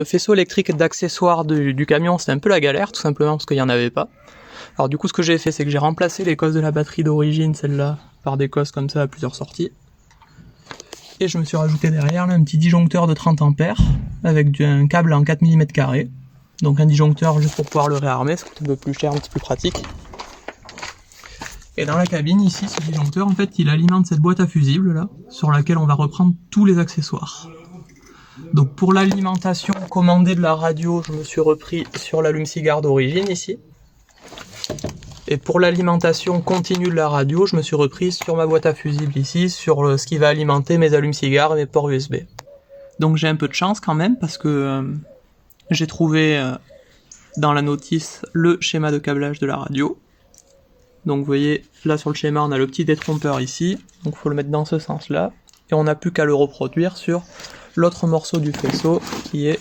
Le faisceau électrique d'accessoires du camion, c'est un peu la galère, tout simplement parce qu'il n'y en avait pas. Alors du coup, ce que j'ai fait, c'est que j'ai remplacé les cosses de la batterie d'origine, celle-là, par des cosses comme ça à plusieurs sorties. Et je me suis rajouté derrière là, un petit disjoncteur de 30 ampères avec un câble en 4 mm carrés. Donc un disjoncteur juste pour pouvoir le réarmer, ça coûte un peu plus cher, un petit peu plus pratique. Et dans la cabine ici, ce disjoncteur, en fait, il alimente cette boîte à fusibles là, sur laquelle on va reprendre tous les accessoires. Donc pour l'alimentation commandée de la radio, je me suis repris sur l'allume-cigare d'origine ici. Et pour l'alimentation continue de la radio, je me suis repris sur ma boîte à fusibles ici, sur ce qui va alimenter mes allumes-cigares et mes ports USB. Donc j'ai un peu de chance quand même, parce que j'ai trouvé dans la notice le schéma de câblage de la radio. Donc vous voyez, là sur le schéma, on a le petit détrompeur ici, donc il faut le mettre dans ce sens-là, et on n'a plus qu'à le reproduire sur l'autre morceau du faisceau qui est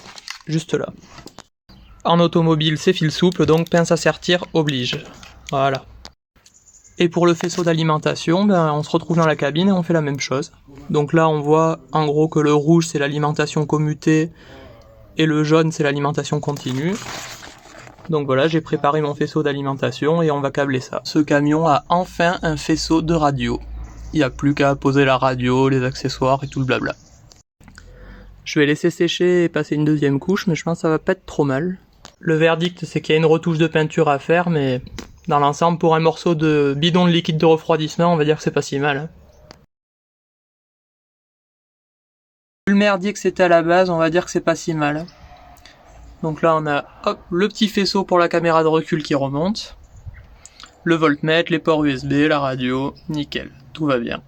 juste là. En automobile, c'est fil souple, donc pince à sertir oblige. Voilà. Et pour le faisceau d'alimentation, on se retrouve dans la cabine et on fait la même chose. Donc là, on voit en gros que le rouge, c'est l'alimentation commutée, et le jaune, c'est l'alimentation continue. Donc voilà, j'ai préparé mon faisceau d'alimentation et on va câbler ça. Ce camion a enfin un faisceau de radio. Il n'y a plus qu'à poser la radio, les accessoires et tout le blabla. Je vais laisser sécher et passer une deuxième couche, mais je pense que ça va pas être trop mal. Le verdict, c'est qu'il y a une retouche de peinture à faire, mais dans l'ensemble, pour un morceau de bidon de liquide de refroidissement, on va dire que c'est pas si mal. Le merdier que c'était à la base, on va dire que c'est pas si mal. Donc là, on a hop, le petit faisceau pour la caméra de recul qui remonte, le voltmètre, les ports USB, la radio, nickel, tout va bien.